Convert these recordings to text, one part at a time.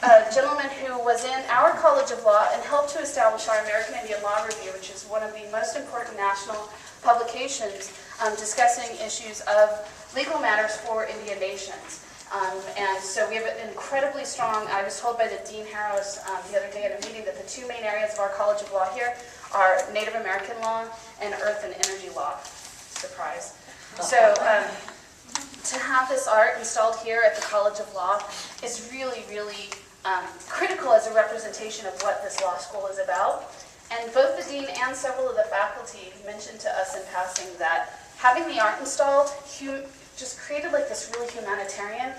a gentleman who was in our College of Law and helped to establish our American Indian Law Review, which is one of the most important national publications discussing issues of legal matters for Indian nations. And so we have an incredibly strong, I was told by the Dean Harrows the other day at a meeting that the two main areas of our College of Law here are Native American law and earth and energy law. Surprise. So to have this art installed here at the College of Law is really, really critical as a representation of what this law school is about. And both the dean and several of the faculty mentioned to us in passing that having the art installed just created like this really humanitarian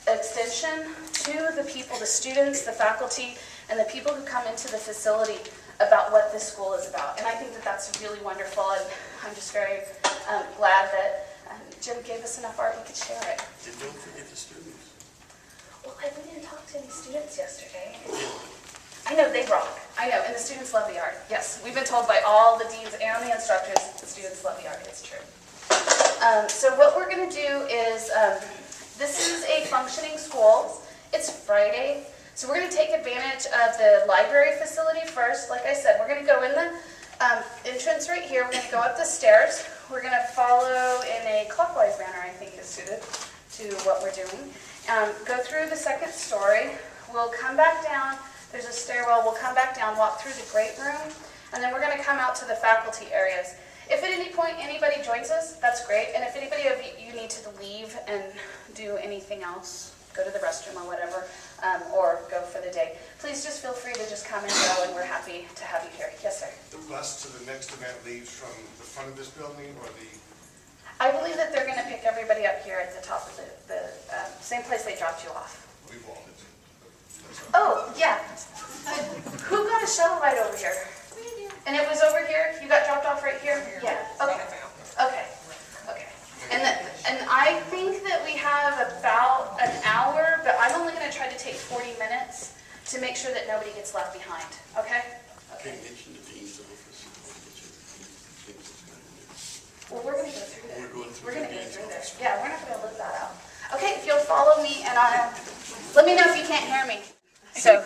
extension to the people, the students, the faculty, and the people who come into the facility about what this school is about. And I think that that's really wonderful, and I'm just very glad that Jim gave us enough art we could share it. And don't forget the students. Well, we didn't talk to any students yesterday. I know, they rock. I know, and the students love the art. Yes, we've been told by all the deans and the instructors the students love the art. It's true. So what we're going to do is, this is a functioning school. It's Friday, so we're going to take advantage of the library facility first. Like I said, we're going to go in the entrance right here. We're going to go up the stairs. We're going to follow in a clockwise manner, I think is suited to what we're doing. Go through the second story. We'll come back down. There's a stairwell. We'll come back down, walk through the great room, and then we're going to come out to the faculty areas. If at any point anybody joins us, that's great. And if anybody of you need to leave and do anything else, go to the restroom or whatever, or go for the day, please just feel free to just come and go, and we're happy to have you here. Yes, sir. The bus to the next event leaves from the front of this building or the... I believe that they're going to pick everybody up here at the top of the same place they dropped you off. We've all... Oh, yeah. Who got a shuttle ride over here? And it was over here? You got dropped off right here? Yeah. Okay. Okay. Okay. And I think that we have about an hour, but I'm only going to try to take 40 minutes to make sure that nobody gets left behind. Okay? Okay. Can't mention the dean's office. Well, we're going to go through there. We're going to go through there. Yeah, we're not going to look that out. Okay, if you'll follow me, and let me know if you can't hear me. So,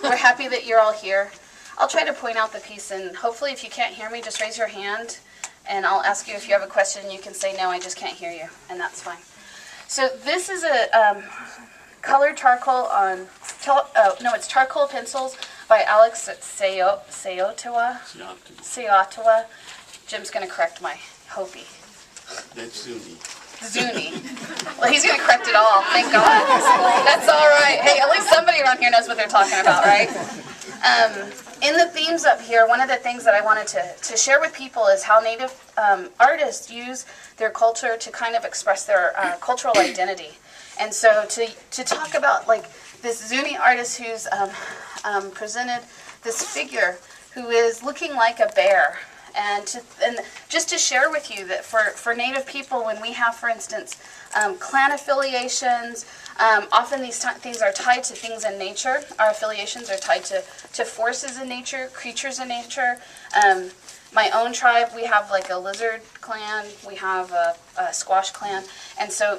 we're happy that you're all here. I'll try to point out the piece, and hopefully if you can't hear me, just raise your hand, and I'll ask you if you have a question, and you can say, no, I just can't hear you, and that's fine. So this is a colored charcoal on, it's charcoal pencils by Alex Seotawa. Jim's going to correct my Hopi. That's Zuni. Zuni. Well, he's going to correct it all, thank God. That's all right. Hey, at least somebody around here knows what they're talking about, right? In the themes up here, one of the things that I wanted to share with people is how Native artists use their culture to kind of express their cultural identity. And so to talk about like this Zuni artist who's presented this figure who is looking like a bear. And just to share with you that for Native people, when we have, for instance, clan affiliations, often these things are tied to things in nature. Our affiliations are tied to forces in nature, creatures in nature. My own tribe, we have like a lizard clan, we have a squash clan. And so,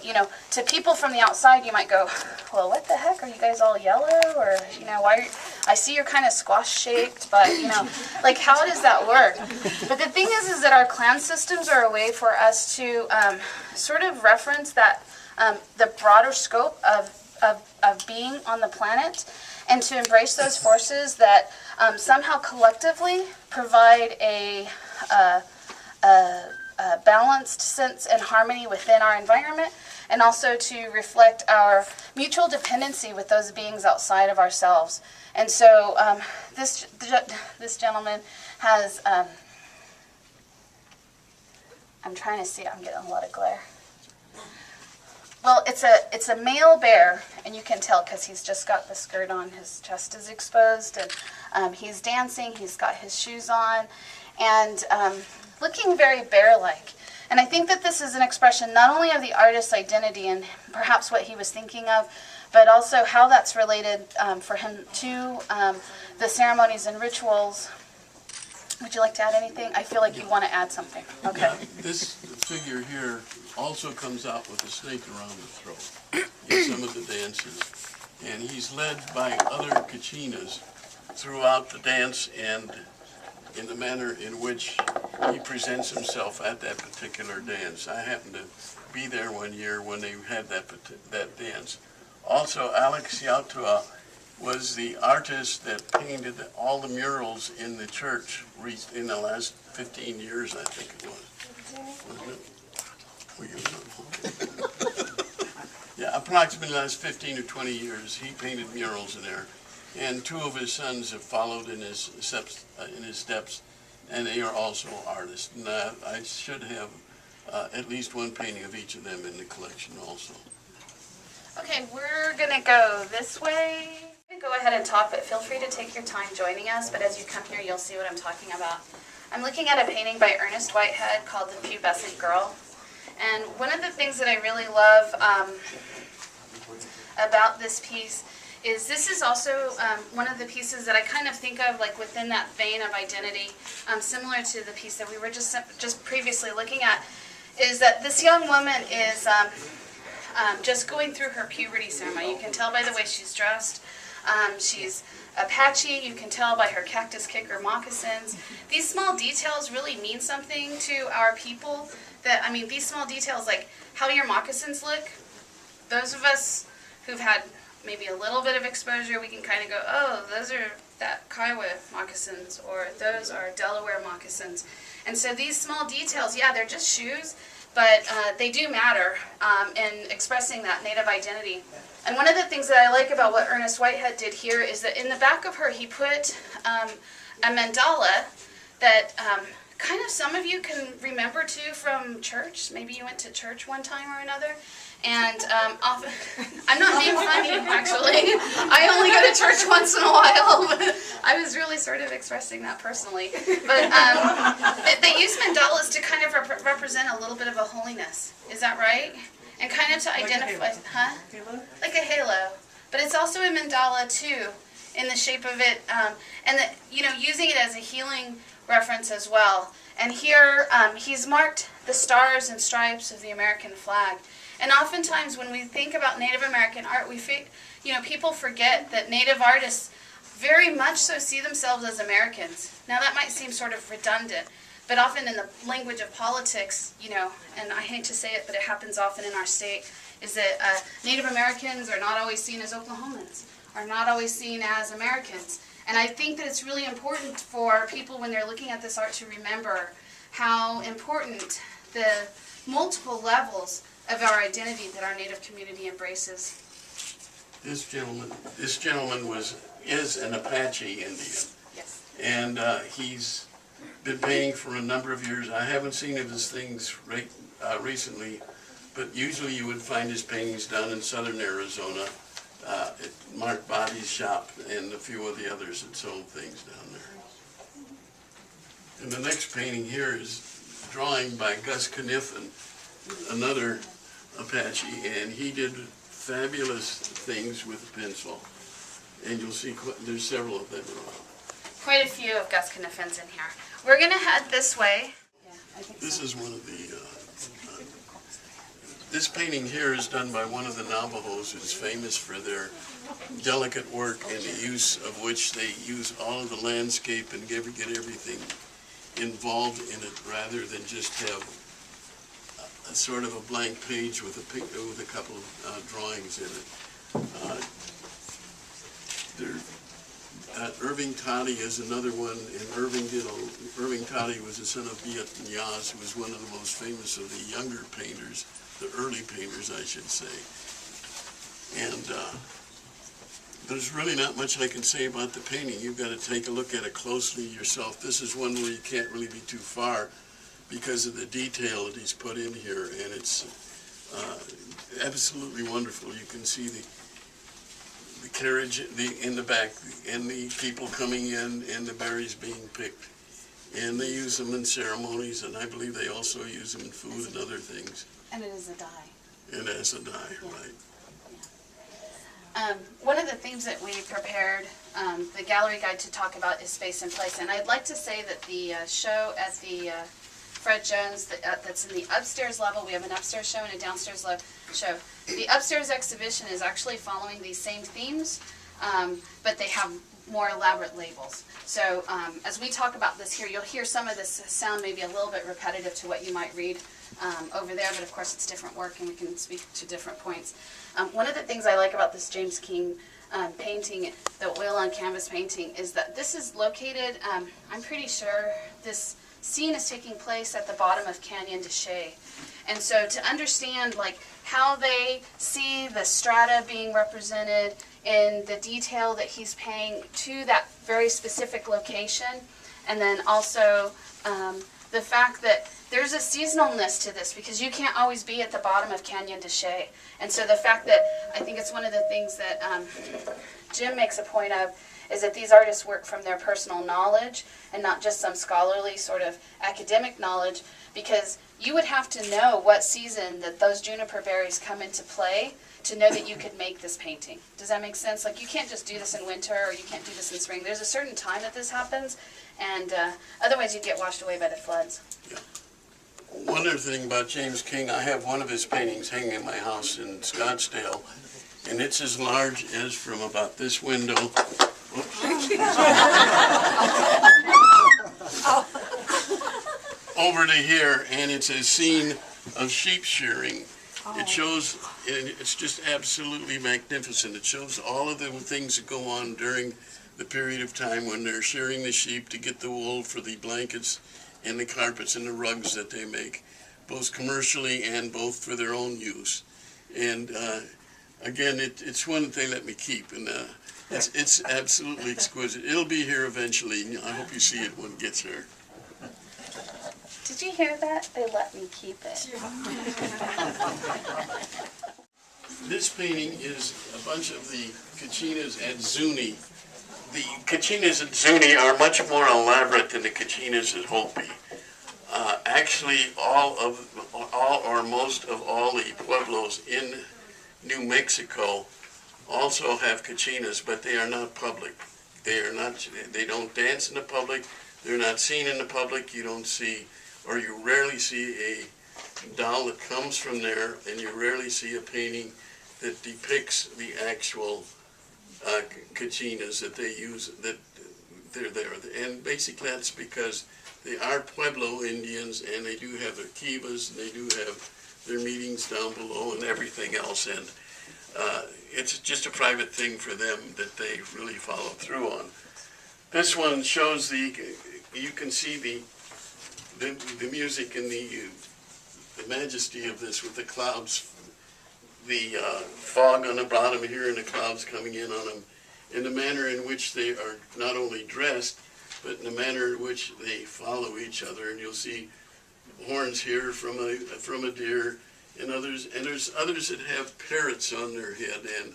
to people from the outside, you might go, well, what the heck? Are you guys all yellow? Or, why I see you're kind of squash shaped, but, like, how does that work? But the thing is that our clan systems are a way for us to sort of reference that, the broader scope of being on the planet, and to embrace those forces that somehow collectively provide a balanced sense and harmony within our environment, and also to reflect our mutual dependency with those beings outside of ourselves. And so this gentleman has, I'm trying to see, I'm getting a lot of glare. Well, it's a male bear, and you can tell because he's just got the skirt on, his chest is exposed, and he's dancing, he's got his shoes on, and looking very bear-like. And I think that this is an expression not only of the artist's identity and perhaps what he was thinking of, but also how that's related for him to the ceremonies and rituals. Would you like to add anything? I feel like you want to add something. Okay. Yeah, this figure here also comes out with a snake around the throat in some of the dances. And he's led by other Kachinas throughout the dance and in the manner in which he presents himself at that particular dance. I happened to be there one year when they had that dance. Also, Alex Yautua was the artist that painted all the murals in the church in the last 15 years, I think it was. Wasn't it? Yeah, approximately the last 15 or 20 years, he painted murals in there. And two of his sons have followed in his steps, and they are also artists. And I should have at least one painting of each of them in the collection also. Okay, we're gonna go this way. You can go ahead and talk, but feel free to take your time joining us. But as you come here, you'll see what I'm talking about. I'm looking at a painting by Ernest Whitehead called The Pubescent Girl. And one of the things that I really love about this piece is this is also one of the pieces that I kind of think of like within that vein of identity, similar to the piece that we were just previously looking at, is that this young woman is just going through her puberty ceremony. You can tell by the way she's dressed. She's Apache. You can tell by her cactus kicker moccasins. These small details really mean something to our people. These small details, like how your moccasins look, those of us who've had maybe a little bit of exposure, we can kind of go, oh, those are that Kiowa moccasins, or those are Delaware moccasins. And so these small details, yeah, they're just shoes, but they do matter in expressing that Native identity. And one of the things that I like about what Ernest Whitehead did here is that in the back of her, he put a mandala that kind of some of you can remember too from church. Maybe you went to church one time or another. And often, I'm not being funny, actually. I only go to church once in a while. But I was really sort of expressing that personally. But they use mandalas to kind of represent a little bit of a holiness. Is that right? And kind of to identify, huh? Halo? Like a halo. But it's also a mandala too, in the shape of it, and using it as a healing reference as well. And here he's marked the stars and stripes of the American flag. And oftentimes when we think about Native American art, people forget that Native artists very much so see themselves as Americans. Now that might seem sort of redundant, but often in the language of politics, and I hate to say it, but it happens often in our state, is that Native Americans are not always seen as Oklahomans, are not always seen as Americans. And I think that it's really important for people when they're looking at this art to remember how important the multiple levels of our identity that our Native community embraces. This gentleman is an Apache Indian. Yes. And he's been painting for a number of years. I haven't seen his things recently, but usually you would find his paintings down in southern Arizona at Mark Body's shop and a few of the others that sold things down there. And the next painting here is drawing by Gus Kniffen, another Apache, and he did fabulous things with a pencil. And you'll see there's several of them around. Quite a few of Gus Kniffen's in here. We're going to head this way. Yeah, I think This so. is one of the, this painting here is done by one of the Navajos who's famous for their delicate work and the use of which they use all of the landscape and get everything involved in it rather than just have a sort of a blank page with a couple of drawings in it. Irving Toddy is another one, and Irving Toddy was the son of Bialac, who was one of the most famous of the younger painters, the early painters, I should say. And there's really not much I can say about the painting. You've got to take a look at it closely yourself. This is one where you can't really be too far because of the detail that he's put in here, and it's absolutely wonderful. You can see the carriage in the back, and the people coming in, and the berries being picked. And they use them in ceremonies, and I believe they also use them in food and other things. And it is a dye. And as a dye, right. One of the themes that we prepared the gallery guide to talk about is space and place. And I'd like to say that the show at the Fred Jones that's in the upstairs level. We have an upstairs show and a downstairs show. The upstairs exhibition is actually following these same themes, but they have more elaborate labels. So as we talk about this here, you'll hear some of this sound maybe a little bit repetitive to what you might read over there, but of course it's different work and we can speak to different points. One of the things I like about this James King painting, the oil on canvas painting, is that this is located, I'm pretty sure this scene is taking place at the bottom of Canyon de Chelly. And so to understand like how they see the strata being represented in the detail that he's paying to that very specific location, and then also the fact that there's a seasonalness to this because you can't always be at the bottom of Canyon de Chelly. And so the fact that, I think it's one of the things that Jim makes a point of, is that these artists work from their personal knowledge and not just some scholarly sort of academic knowledge, because you would have to know what season that those juniper berries come into play to know that you could make this painting. Does that make sense? Like you can't just do this in winter or you can't do this in spring. There's a certain time that this happens, and otherwise you'd get washed away by the floods. Yeah. One other thing about James King, I have one of his paintings hanging in my house in Scottsdale, and it's as large as from about this window. Over to here, and it's a scene of sheep shearing. It shows, it's just absolutely magnificent. It shows all of the things that go on during the period of time when they're shearing the sheep to get the wool for the blankets and the carpets and the rugs that they make, both commercially and both for their own use. And again, it's one that they let me keep, and it's absolutely exquisite. It'll be here eventually. I hope you see it when it gets here. Did you hear that? They let me keep it. This painting is a bunch of the Kachinas at Zuni. The Kachinas at Zuni are much more elaborate than the Kachinas at Hopi. Actually, all or most of all the pueblos in New Mexico also have Kachinas, but they are not public. They don't dance in the public. They're not seen in the public. You don't see, or you rarely see a doll that comes from there, and you rarely see a painting that depicts the actual Kachinas that they use, that they're there. And basically that's because they are Pueblo Indians, and they do have their kivas, and they do have their meetings down below and everything else. And it's just a private thing for them that they really follow through on. This one shows you can see the music and the majesty of this with the clouds, the fog on the bottom here and the clouds coming in on them, and the manner in which they are not only dressed, but in the manner in which they follow each other. And you'll see horns here from a deer, and there's others that have parrots on their head, and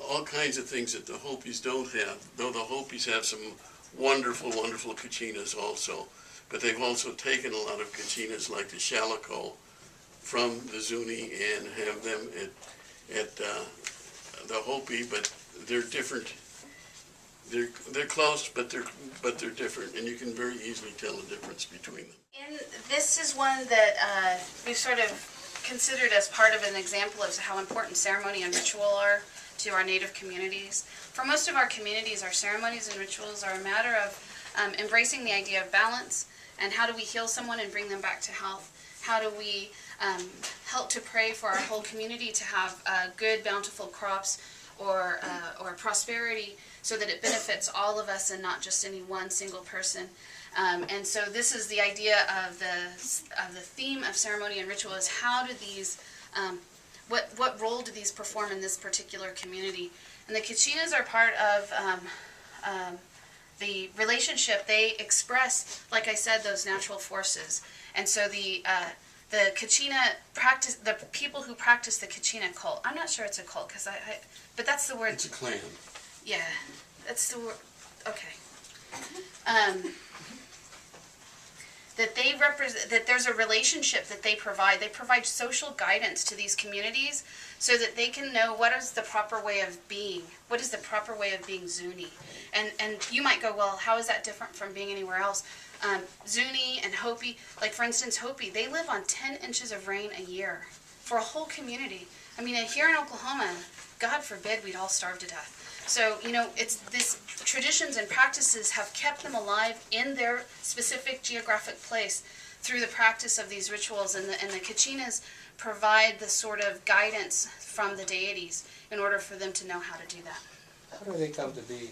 all kinds of things that the Hopis don't have, though the Hopis have some wonderful, wonderful Kachinas also. But they've also taken a lot of Kachinas like the Shalico from the Zuni and have them at the Hopi, but they're different. They're close, but they're different, and you can very easily tell the difference between them. And this is one that we've sort of considered as part of an example of how important ceremony and ritual are to our Native communities. For most of our communities, our ceremonies and rituals are a matter of embracing the idea of balance, and how do we heal someone and bring them back to health? How do we help to pray for our whole community to have good, bountiful crops or prosperity, so that it benefits all of us and not just any one single person. And so this is the idea of the theme of ceremony and ritual, is how do these, what role do these perform in this particular community? And the Kachinas are part of the relationship. They express, like I said, those natural forces. And so the Kachina practice, the people who practice the Kachina cult, I'm not sure it's a cult, but that's the word. It's a clan. Yeah, that's the word, okay. That they represent, that there's a relationship that they provide social guidance to these communities so that they can know what is the proper way of being, Zuni. And you might go, well, how is that different from being anywhere else? Zuni and Hopi, like for instance Hopi, they live on 10 inches of rain a year for a whole community. I mean, here in Oklahoma, God forbid we'd all starve to death. So, you know, it's this traditions and practices have kept them alive in their specific geographic place through the practice of these rituals, and the Kachinas provide the sort of guidance from the deities in order for them to know how to do that. How do they come to be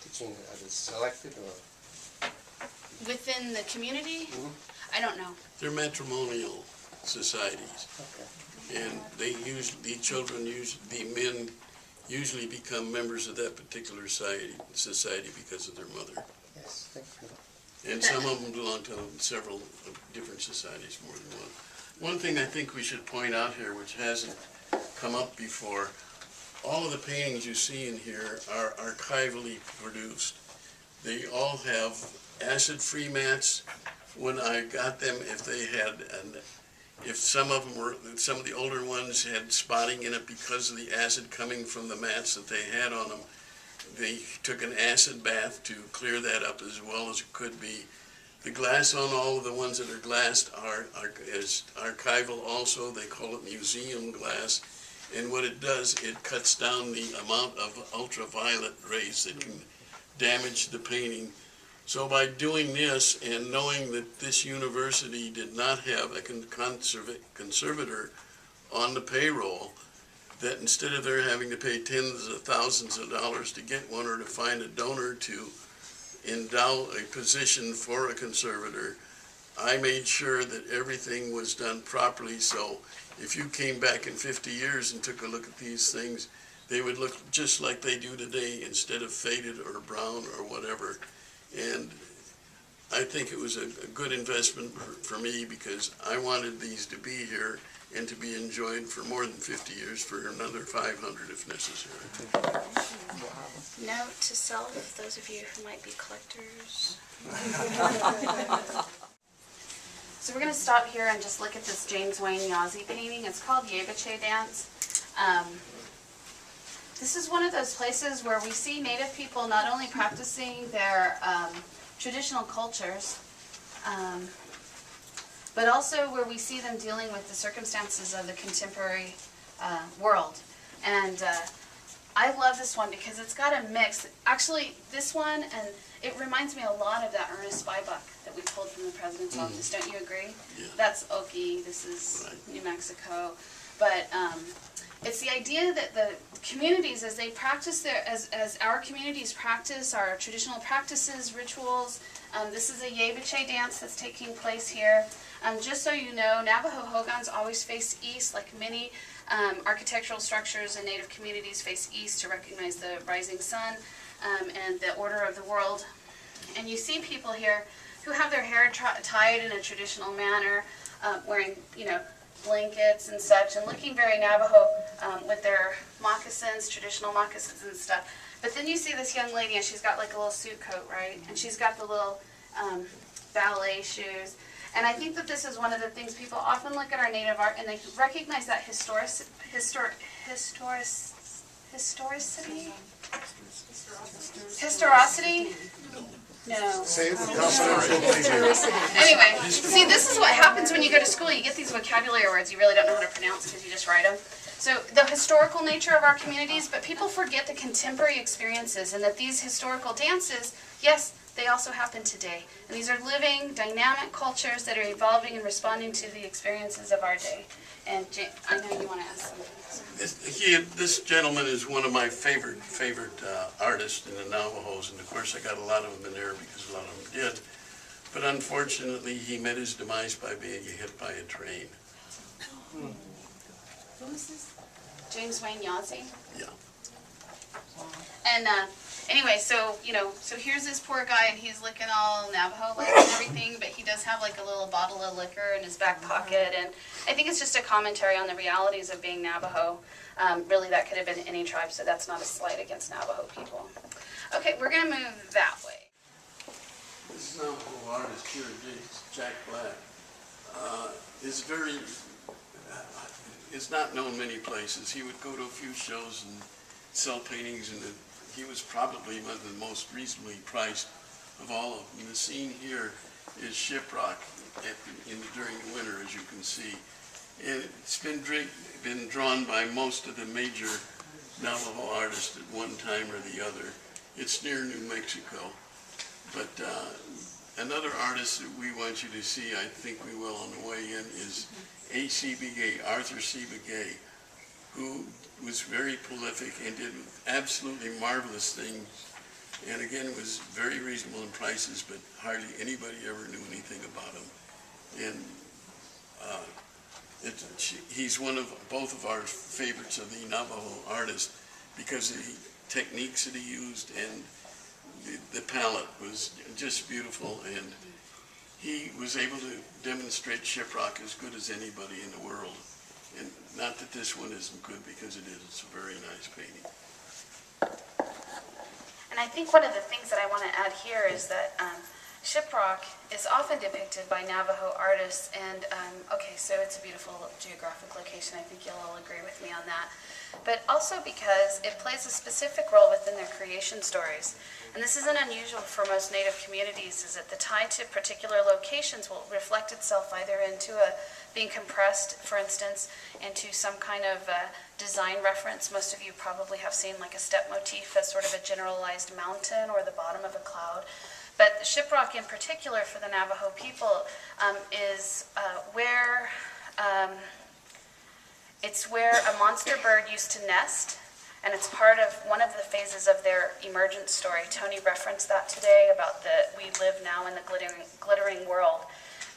teaching? Are they selected or? Within the community, I don't know. They're matrimonial societies, Okay. and they usually, the men usually become members of that particular society because of their mother. Yes, thank you. And some of them belong to several different societies, more than one. One thing I think we should point out here, which hasn't come up before, all of the paintings you see in here are archivally produced. They all have acid-free mats. When I got them, if some of the older ones had spotting in it because of the acid coming from the mats that they had on them, they took an acid bath to clear that up as well as it could be. The glass on all of the ones that are glassed is archival also. They call it museum glass. And what it does, it cuts down the amount of ultraviolet rays that can damage the painting. So by doing this and knowing that this university did not have a conservator on the payroll, that instead of their having to pay tens of thousands of dollars to get one or to find a donor to endow a position for a conservator, I made sure that everything was done properly. So if you came back in 50 years and took a look at these things, they would look just like they do today instead of faded or brown or whatever. And I think it was a good investment for me because I wanted these to be here and to be enjoyed for more than 50 years, for another 500 if necessary. Note to self, those of you who might be collectors. So we're going to stop here and just look at this James Wayne Yazzie painting. It's called Yebiche Dance. This is one of those places where we see Native people not only practicing their traditional cultures, but also where we see them dealing with the circumstances of the contemporary world. And I love this one because it's got a mix. Actually, this one, and it reminds me a lot of that Ernest Whitehead that we pulled from the President's office. Don't you agree? Yeah. That's Okie, this is Right. New Mexico. But it's the idea that the communities, as they practice as our communities practice our traditional practices, rituals, this is a Yebiche dance that's taking place here. Just so you know, Navajo hogans always face east, like many architectural structures in Native communities face east to recognize the rising sun and the order of the world. And you see people here who have their hair tied in a traditional manner, wearing, you know, blankets and such, and looking very Navajo with their moccasins, traditional moccasins and stuff. But then you see this young lady, and she's got like a little suit coat, right? And she's got the little ballet shoes. And I think that this is one of the things people often look at our Native art, and they recognize that historicity. Historicity? No. Say it with confidence. Anyway, see, this is what happens when you go to school. You get these vocabulary words you really don't know how to pronounce because you just write them. So the historical nature of our communities, but people forget the contemporary experiences, and that these historical dances, yes, they also happen today. And these are living, dynamic cultures that are evolving and responding to the experiences of our day. And I know you want to ask something. This gentleman is one of my favorite artists in the Navajos, and of course I got a lot of them in there because a lot of them did. But unfortunately, he met his demise by being hit by a train. Who is this? James Wayne Yazzie? Yeah. And anyway, so, you know, so here's this poor guy, and he's looking all Navajo-like and everything, but he does have like a little bottle of liquor in his back pocket, and I think it's just a commentary on the realities of being Navajo. Really, that could have been any tribe, so that's not a slight against Navajo people. Okay, we're going to move that way. This Navajo artist here, Jack Black, is not known many places. He would go to a few shows and sell paintings, and he was probably one of the most reasonably priced of all of them. The scene here is Shiprock during the winter, as you can see. And it's been drawn by most of the major Navajo artists at one time or the other. It's near New Mexico. But another artist that we want you to see, I think we will on the way in, is A.C. Bagay, Arthur C. Bagay, who was very prolific and did absolutely marvelous things. And again, it was very reasonable in prices, but hardly anybody ever knew anything about him. And he's one of both of our favorites of the Navajo artists because of the techniques that he used, and the palette was just beautiful, and he was able to demonstrate Shiprock as good as anybody in the world. And not that this one isn't good, because it is. It's a very nice painting. And I think one of the things that I want to add here is that Shiprock is often depicted by Navajo artists, and okay, so it's a beautiful geographic location. I think you'll all agree with me on that. But also because it plays a specific role within their creation stories. And this isn't unusual for most Native communities, is that the tie to particular locations will reflect itself either into being compressed, for instance, into some kind of design reference. Most of you probably have seen like a step motif as sort of a generalized mountain or the bottom of a cloud. But Shiprock in particular for the Navajo people is where it's where a monster bird used to nest, and it's part of one of the phases of their emergence story. Tony referenced that today about we live now in the glittering world.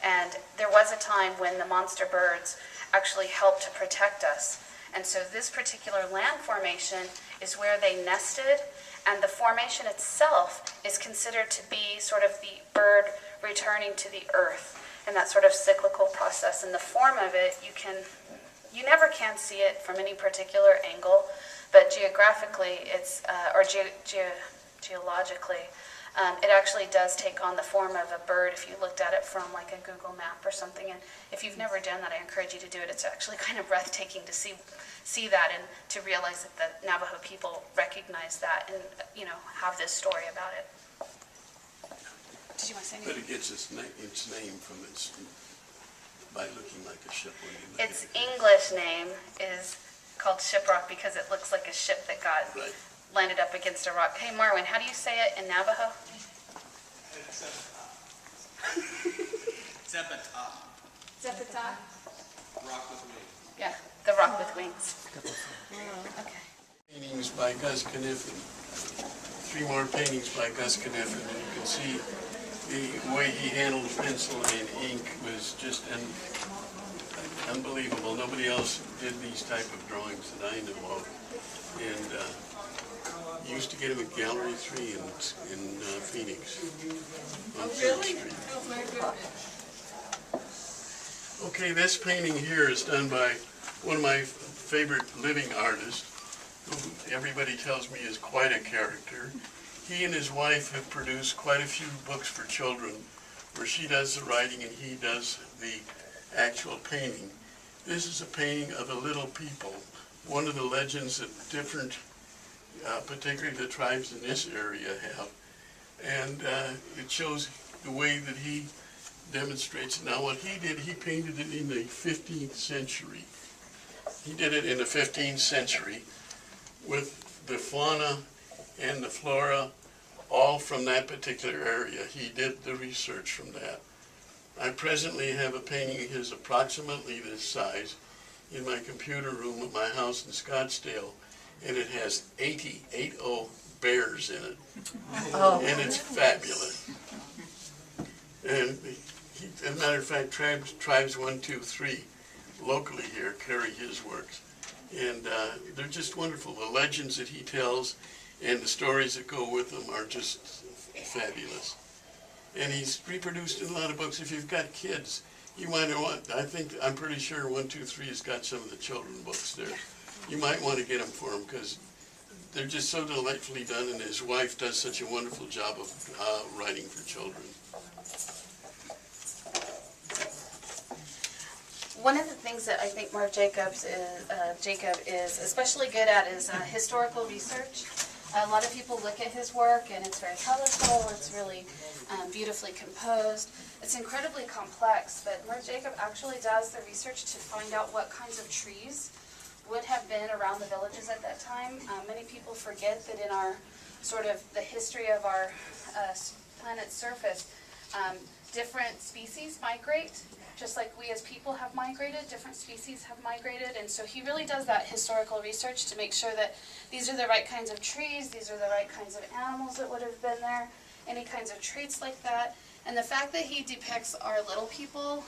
And there was a time when the monster birds actually helped to protect us. And so this particular land formation is where they nested, and the formation itself is considered to be sort of the bird returning to the earth in that sort of cyclical process. And the form of it, you never can see it from any particular angle, but geographically, geologically, it actually does take on the form of a bird if you looked at it from like a Google map or something. And if you've never done that, I encourage you to do it. It's actually kind of breathtaking to see that and to realize that the Navajo people recognize that and, have this story about it. Did you want to say anything? But it gets its name from by looking like a ship. Its English name is called Shiprock because it looks like a ship that got landed up against a rock. Hey, Marwin, how do you say it in Navajo? Zepatah. Zepatah? Rock with wings. Yeah, the rock with wings. Okay. Paintings by Gus Kniffen. 3 more paintings by Gus Kniffen, and you can see the way he handled pencil and ink was just unbelievable. Nobody else did these type of drawings that I know of. And used to get them at Gallery 3 in Phoenix. On Third Street. Oh, my goodness. Okay, this painting here is done by one of my favorite living artists, who everybody tells me is quite a character. He and his wife have produced quite a few books for children where she does the writing and he does the actual painting. This is a painting of a little people, one of the legends that different, particularly the tribes in this area have. And it shows the way that he demonstrates. Now what he did, he painted it in the 15th century. He did it in the 15th century with the fauna and the flora all from that particular area. He did the research from that. I presently have a painting of his approximately this size in my computer room at my house in Scottsdale, and it has 80 bears in it. Oh. And it's fabulous. And as a matter of fact, tribes 1, 2, 3 locally here carry his works. And they're just wonderful. The legends that he tells and the stories that go with them are just fabulous. And he's reproduced in a lot of books. If you've got kids, you might want, I'm pretty sure 1, 2, 3 has got some of the children books there. You might want to get them for him because they're just so delightfully done, and his wife does such a wonderful job of writing for children. One of the things that I think Jacob is especially good at is historical research. A lot of people look at his work and it's very colorful, it's really beautifully composed. It's incredibly complex, but Merv Jacob actually does the research to find out what kinds of trees would have been around the villages at that time. Many people forget that in our sort of the history of our planet's surface, different species migrate, just like we as people have migrated, different species have migrated, and so he really does that historical research to make sure that these are the right kinds of trees, these are the right kinds of animals that would have been there, any kinds of traits like that. And the fact that he depicts our little people,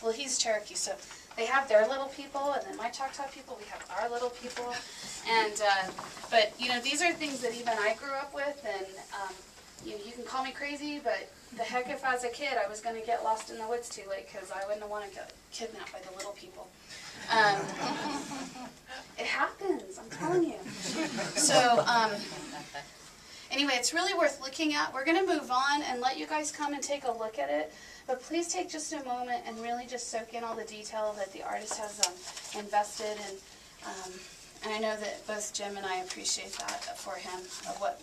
well, he's Cherokee, so they have their little people, and then my Choctaw people, we have our little people. And, but, you know, these are things that even I grew up with, and you can call me crazy, but the heck if as a kid I was going to get lost in the woods too late, because I wouldn't want to get kidnapped by the little people. It happens, I'm telling you. So, anyway, it's really worth looking at. We're going to move on and let you guys come and take a look at it. But please take just a moment and really just soak in all the detail that the artist has invested in. And I know that both Jim and I appreciate that for him, of what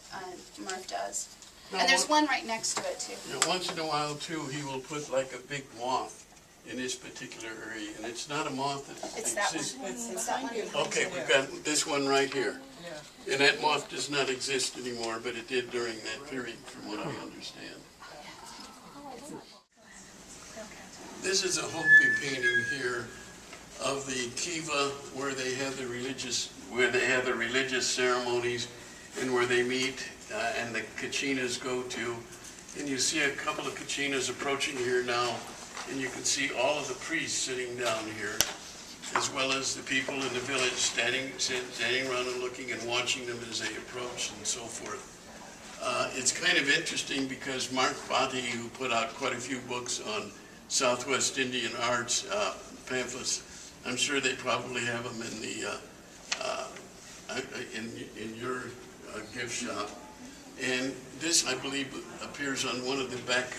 Merv does. And there's one right next to it too. Yeah, once in a while too, he will put like a big moth in this particular area, and it's not a moth that It's that exists. one. It's that one. Okay, we've got this one right here. And that moth does not exist anymore, but it did during that period, from what I understand. This is a Hopi painting here of the kiva, where they have the religious ceremonies and where they meet, and the Kachinas go to. And you see a couple of Kachinas approaching here now, and you can see all of the priests sitting down here, as well as the people in the village standing around and looking and watching them as they approach and so forth. It's kind of interesting because Mark Botti, who put out quite a few books on Southwest Indian arts, pamphlets, I'm sure they probably have them in the in your gift shop. And this, I believe, appears on one of the back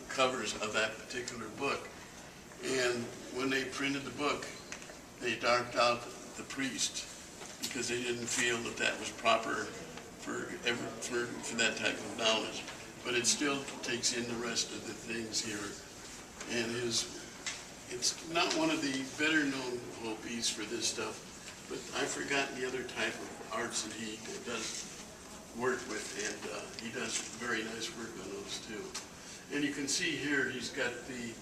covers of that particular book. And when they printed the book, they darked out the priest because they didn't feel that that was proper for that type of knowledge. But it still takes in the rest of the things here. And it's not one of the better known Hopis for this stuff, but I've forgotten the other type of arts that he does work with, and he does very nice work on those too. And you can see here he's got the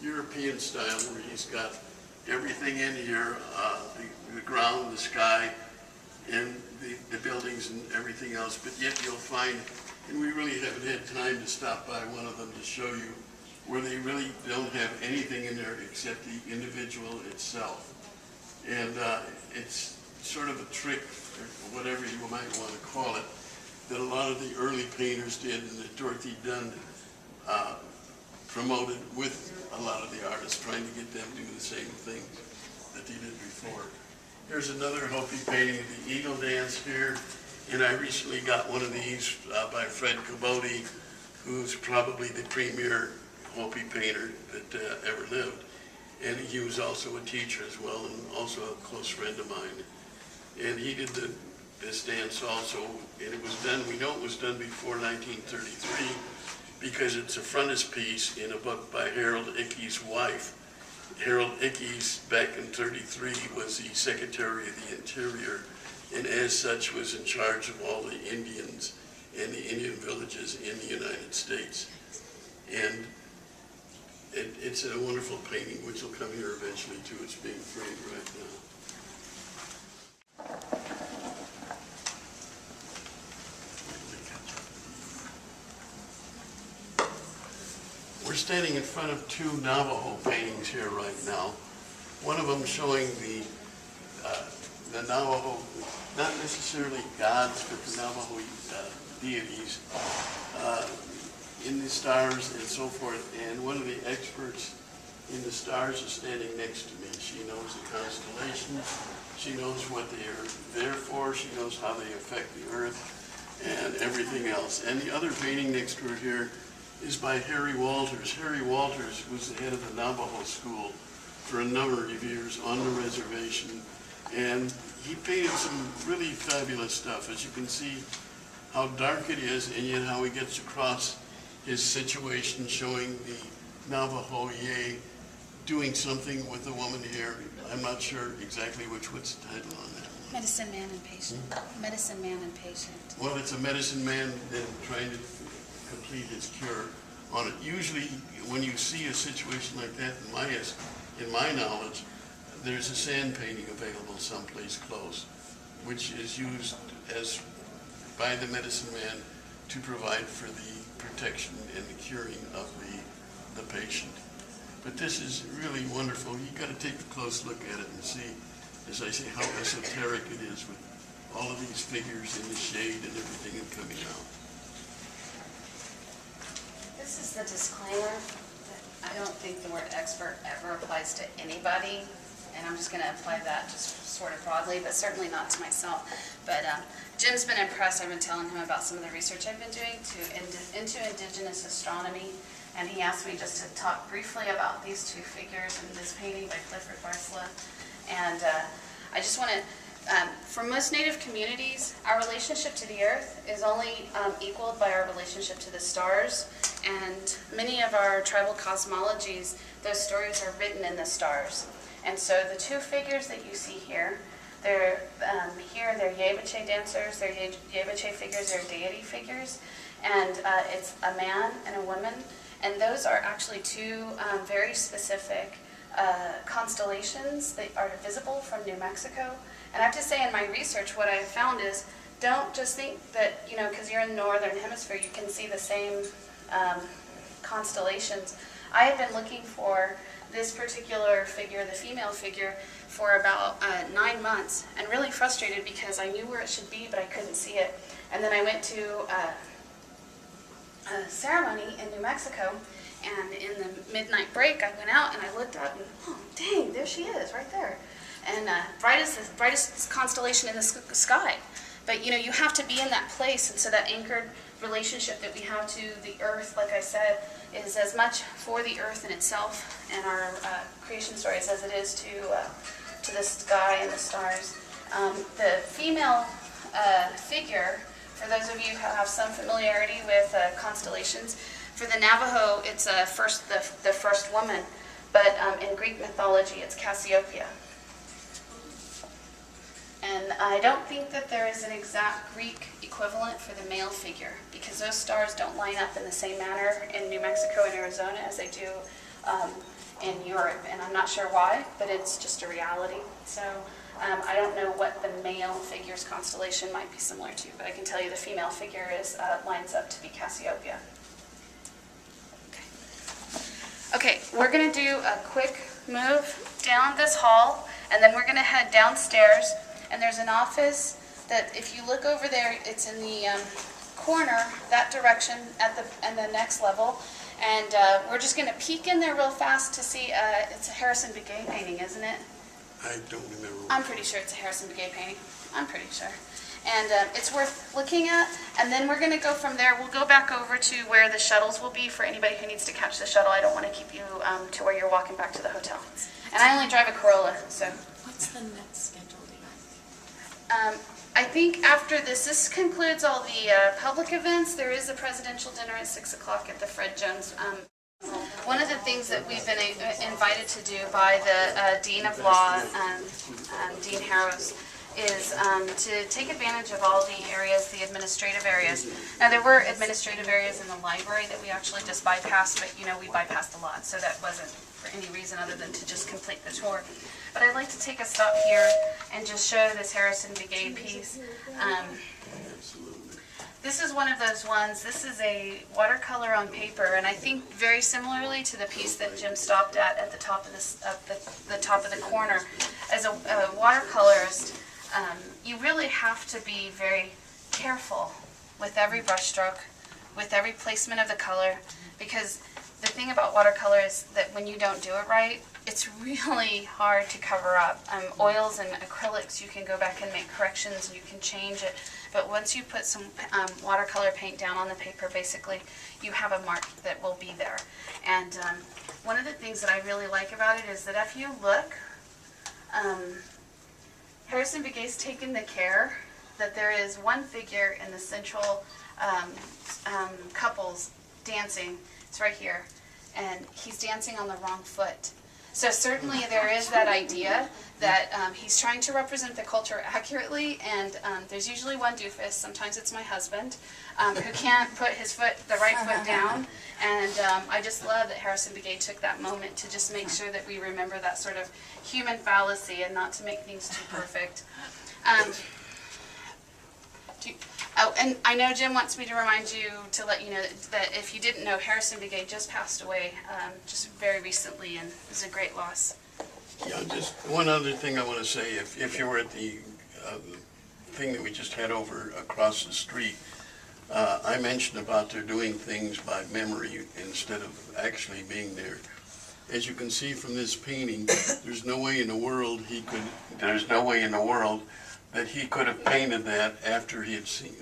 European style where he's got everything in here, the ground, the sky, and the buildings and everything else, but yet you'll find, and we really haven't had time to stop by one of them to show you, where they really don't have anything in there except the individual itself. And it's sort of a trick, or whatever you might want to call it, that a lot of the early painters did, and that Dorothy Dunn promoted with a lot of the artists, trying to get them to do the same thing that they did before. Here's another Hopi painting of the Eagle Dance here, and I recently got one of these by Fred Caboti, who's probably the premier Hopi painter that ever lived. And he was also a teacher as well, and also a close friend of mine. And he did this dance also, and it was done, we know it was done before 1933, because it's a frontispiece in a book by Harold Ickes' wife. Harold Ickes, back in '33, was the Secretary of the Interior, and as such was in charge of all the Indians and the Indian villages in the United States. And it's a wonderful painting, which will come here eventually too. It's being framed right now. We're standing in front of two Navajo paintings here right now. One of them showing the Navajo, not necessarily gods, but the Navajo deities in the stars and so forth. And one of the experts in the stars is standing next to me. She knows the constellations. She knows what they are there for. She knows how they affect the earth and everything else. And the other painting next to her here is by Harry Walters. Harry Walters was the head of the Navajo school for a number of years on the reservation, And he painted some really fabulous stuff. As you can see how dark it is, and yet how he gets across his situation, showing the Navajo Ye doing something with the woman here. I'm not sure exactly what's the title on that. Medicine man and patient. Medicine man and patient. Well, it's a medicine man then trying to complete his cure on it. Usually, when you see a situation like that, in my knowledge, there's a sand painting available someplace close, which is used as by the medicine man to provide for the protection and the curing of the patient. But this is really wonderful. You got to take a close look at it and see, as I say, how esoteric it is with all of these figures in the shade and everything and coming out. This is the disclaimer that I don't think the word expert ever applies to anybody, and I'm just going to apply that just sort of broadly, but certainly not to myself. But Jim's been impressed. I've been telling him about some of the research I've been doing into indigenous astronomy, and he asked me just to talk briefly about these two figures in this painting by Clifford Barsla. And I just want to, for most Native communities, our relationship to the earth is only equaled by our relationship to the stars. And many of our tribal cosmologies, those stories are written in the stars. And so the two figures that you see here, they're Yebache dancers, they're Yebache figures, they're deity figures. And it's a man and a woman. And those are actually two very specific constellations that are visible from New Mexico. And I have to say, in my research, what I have found is, don't just think that, because you're in the northern hemisphere, you can see the same constellations. I have been looking for this particular figure, the female figure, for about 9 months, and really frustrated because I knew where it should be, but I couldn't see it. And then I went to a ceremony in New Mexico, and in the midnight break, I went out and I looked up, and oh, dang, there she is, right there. And brightest constellation in the sky. But you have to be in that place, and so that anchored relationship that we have to the earth, like I said, is as much for the earth in itself and our creation stories as it is to the sky and the stars. The female figure, for those of you who have some familiarity with constellations, for the Navajo, it's the first woman, but in Greek mythology, it's Cassiopeia. And I don't think that there is an exact Greek equivalent for the male figure, because those stars don't line up in the same manner in New Mexico and Arizona as they do in Europe. And I'm not sure why, but it's just a reality. So I don't know what the male figure's constellation might be similar to, but I can tell you the female figure lines up to be Cassiopeia. Okay, we're going to do a quick move down this hall, and then we're going to head downstairs. And there's an office that, if you look over there, it's in the corner, that direction, at the next level. And we're just going to peek in there real fast to see. It's a Harrison Bagay painting, isn't it? I don't remember. I'm pretty sure it's a Harrison Bagay painting. I'm pretty sure. And it's worth looking at. And then we're going to go from there. We'll go back over to where the shuttles will be for anybody who needs to catch the shuttle. I don't want to keep you to where you're walking back to the hotel. And I only drive a Corolla, so. What's the next scheduled event? I think after this concludes all the public events. There is a presidential dinner at 6 o'clock at the Fred Jones. One of the things that we've been invited to do by the Dean of Law, Dean Harrows, is to take advantage of all the areas, the administrative areas. Now, there were administrative areas in the library that we actually just bypassed, but we bypassed a lot, so that wasn't for any reason other than to just complete the tour. But I'd like to take a stop here and just show this Harrison Bagay piece. This is one of those ones. This is a watercolor on paper, and I think very similarly to the piece that Jim stopped at the top of the top of the corner. As a watercolorist, you really have to be very careful with every brushstroke, with every placement of the color, because the thing about watercolor is that when you don't do it right, it's really hard to cover up. Oils and acrylics, you can go back and make corrections, and you can change it. But once you put some watercolor paint down on the paper, basically, you have a mark that will be there. And one of the things that I really like about it is that if you look, Harrison Bagay's taken the care that there is one figure in the central couples dancing. It's right here. And he's dancing on the wrong foot. So certainly there is that idea that he's trying to represent the culture accurately, and there's usually one doofus, sometimes it's my husband, who can't put the right foot down. And I just love that Harrison Bagay took that moment to just make sure that we remember that sort of human fallacy and not to make things too perfect. And I know Jim wants me to remind you to let you know that if you didn't know, Harrison Bagay just passed away just very recently, and it was a great loss. Yeah, just one other thing I want to say. If you were at the thing that we just had over across the street, I mentioned about they're doing things by memory instead of actually being there. As you can see from this painting, there's no way in the world that he could have painted that after he had seen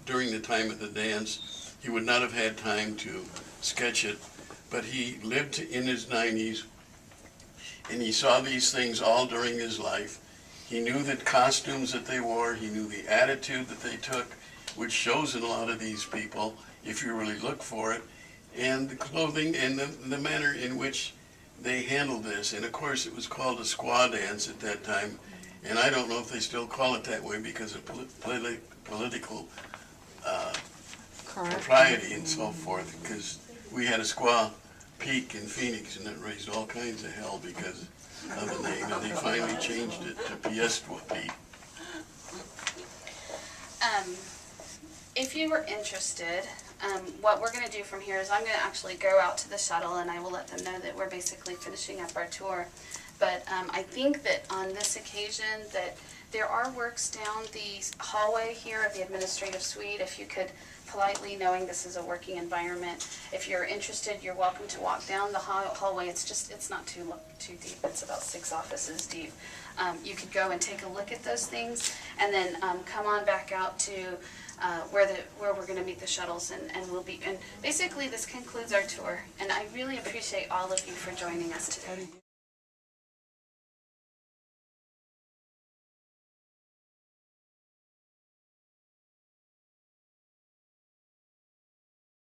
during the time of the dance. He would not have had time to sketch it, but he lived in his 90s, and he saw these things all during his life. He knew the costumes that they wore, he knew the attitude that they took, which shows in a lot of these people, if you really look for it, and the clothing and the manner in which they handled this. And of course it was called a squaw dance at that time, and I don't know if they still call it that way because of political propriety and so forth, because we had a squaw peak in Phoenix and it raised all kinds of hell because of the name, and they finally changed it to Piestwa Peak. If you were interested, what we're going to do from here is I'm going to actually go out to the shuttle and I will let them know that we're basically finishing up our tour. But I think that on this occasion that there are works down the hallway here of the administrative suite. If you could politely, knowing this is a working environment, if you're interested, you're welcome to walk down the hallway. It's not too deep. It's about 6 offices deep. You could go and take a look at those things, and then come on back out to where we're going to meet the shuttles, and basically this concludes our tour. And I really appreciate all of you for joining us today.